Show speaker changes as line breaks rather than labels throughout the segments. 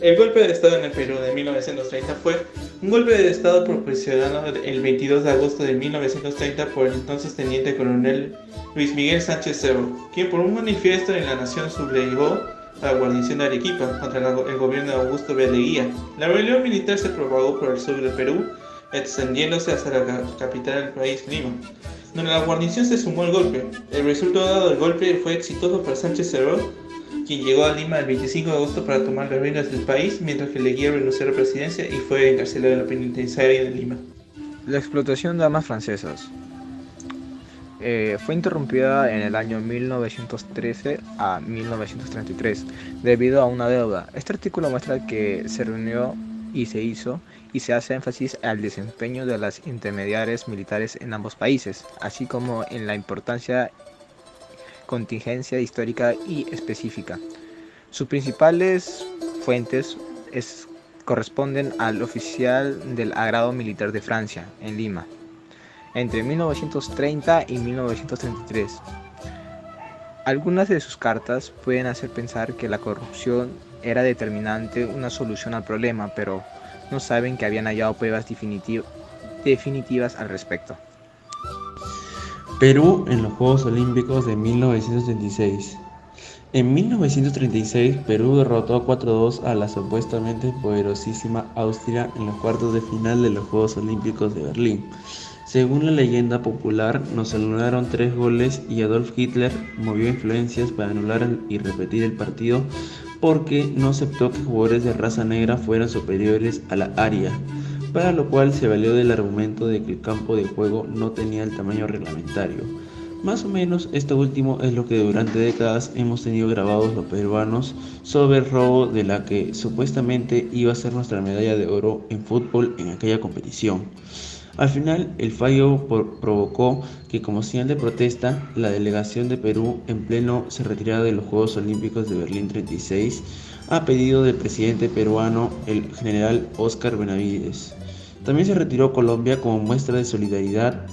El golpe de Estado en el Perú de 1930 fue un golpe de Estado proporcionado el 22 de agosto de 1930 por el entonces teniente coronel Luis Miguel Sánchez Cerro, quien por un manifiesto en La Nación sublevó a la guarnición de Arequipa contra el gobierno de Augusto B. Leguía. La rebelión militar se propagó por el sur del Perú, extendiéndose hasta la capital del país, Lima, donde la guarnición se sumó al golpe. El resultado del golpe fue exitoso para Sánchez Cerro, quien llegó a Lima el 25 de agosto para tomar las riendas del país, mientras que Leguía renunció a la presidencia y fue encarcelado en la penitenciaria de Lima.
La explotación de armas francesas fue interrumpida en el año 1913 a 1933 debido a una deuda. Este artículo muestra que se reunió y se hizo y se hace énfasis al desempeño de las intermediarias militares en ambos países, así como en la importancia contingencia histórica y específica. Sus principales fuentes corresponden al oficial del agrado militar de Francia, en Lima, entre 1930 y 1933. Algunas de sus cartas pueden hacer pensar que la corrupción era determinante una solución al problema, pero no saben que habían hallado pruebas definitivas al respecto.
Perú en los Juegos Olímpicos de 1936. En 1936, Perú derrotó 4-2 a la supuestamente poderosísima Austria en los cuartos de final de los Juegos Olímpicos de Berlín. Según la leyenda popular, nos anularon 3 goles y Adolf Hitler movió influencias para anular y repetir el partido porque no aceptó que jugadores de raza negra fueran superiores a la aria, para lo cual se valió del argumento de que el campo de juego no tenía el tamaño reglamentario. Más o menos esto último es lo que durante décadas hemos tenido grabados los peruanos sobre el robo de la que supuestamente iba a ser nuestra medalla de oro en fútbol en aquella competición. Al final, el fallo provocó que, como señal de protesta, la delegación de Perú en pleno se retirara de los Juegos Olímpicos de Berlín 36 a pedido del presidente peruano, el general Óscar Benavides. También se retiró Colombia como muestra de solidaridad.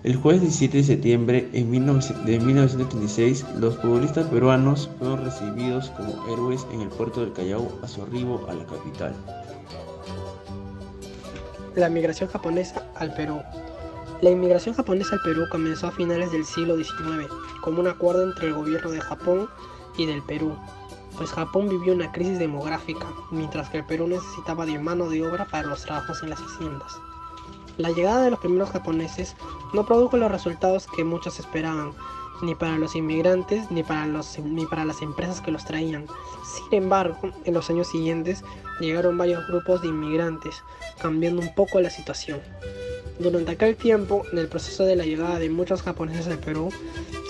El jueves 17 de septiembre de 1936, los futbolistas peruanos fueron recibidos como héroes en el puerto del Callao a su arribo a la capital.
La migración japonesa al Perú. La inmigración japonesa al Perú comenzó a finales del siglo XIX, como un acuerdo entre el gobierno de Japón y del Perú, pues Japón vivió una crisis demográfica, mientras que el Perú necesitaba de mano de obra para los trabajos en las haciendas. La llegada de los primeros japoneses no produjo los resultados que muchos esperaban, ni para los inmigrantes ni para las empresas que los traían. Sin embargo, en los años siguientes llegaron varios grupos de inmigrantes, cambiando un poco la situación. Durante aquel tiempo, en el proceso de la llegada de muchos japoneses al Perú,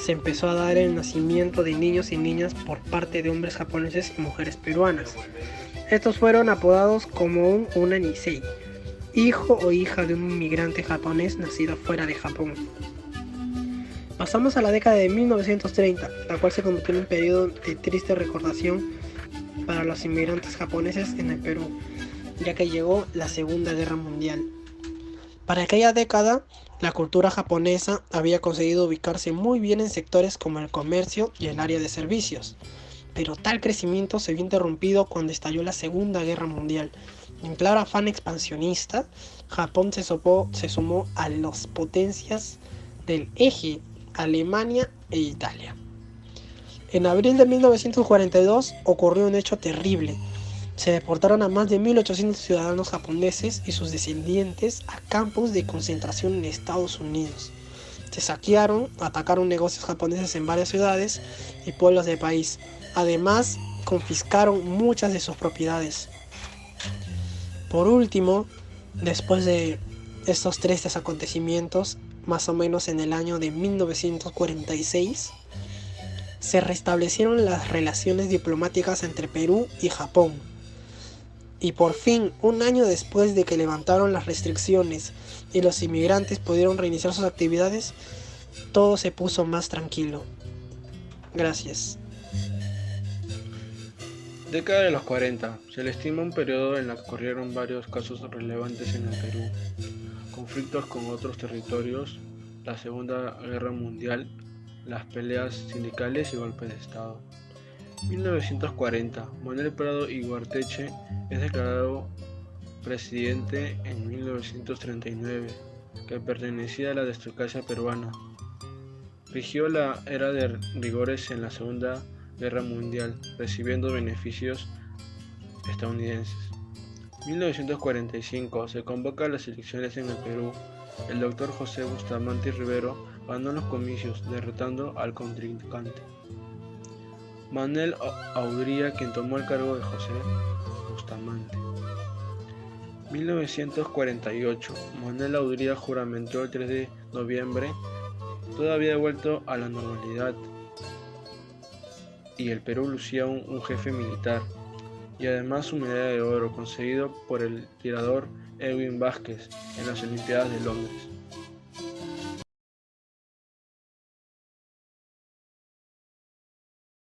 se empezó a dar el nacimiento de niños y niñas por parte de hombres japoneses y mujeres peruanas. Estos fueron apodados como un unanisei, hijo o hija de un inmigrante japonés nacido fuera de Japón. Pasamos a la década de 1930, la cual se convirtió en un periodo de triste recordación para los inmigrantes japoneses en el Perú, ya que llegó la Segunda Guerra Mundial. Para aquella década, la cultura japonesa había conseguido ubicarse muy bien en sectores como el comercio y el área de servicios, pero tal crecimiento se vio interrumpido cuando estalló la Segunda Guerra Mundial. En claro afán expansionista, Japón se sumó a las potencias del eje, Alemania e Italia. En abril de 1942 ocurrió un hecho terrible. Se deportaron a más de 1.800 ciudadanos japoneses y sus descendientes a campos de concentración en Estados Unidos. Se saquearon, atacaron negocios japoneses en varias ciudades y pueblos del país. Además, confiscaron muchas de sus propiedades. Por último, después de estos tristes acontecimientos, más o menos en el año de 1946, se restablecieron las relaciones diplomáticas entre Perú y Japón. Y por fin, un año después de que levantaron las restricciones y los inmigrantes pudieron reiniciar sus actividades, todo se puso más tranquilo. Gracias.
Década de los 40. Se le estima un periodo en el que ocurrieron varios casos relevantes en el Perú. Conflictos con otros territorios, la Segunda Guerra Mundial, las peleas sindicales y golpes de Estado. 1940. Manuel Prado Iguarteche es declarado presidente en 1939, que pertenecía a la aristocracia peruana. Rigió la era de rigores en la Segunda Guerra Mundial, recibiendo beneficios estadounidenses. 1945. Se convoca las elecciones en el Perú. El doctor José Bustamante Rivero ganó los comicios, derrotando al contrincante Manuel Audría, quien tomó el cargo de José Bustamante. 1948. Manuel Audría juramentó el 3 de noviembre. Todo había vuelto a la normalidad y el Perú lucía un jefe militar, y además un medalla de oro conseguido por el tirador Edwin Vázquez en las Olimpiadas de Londres.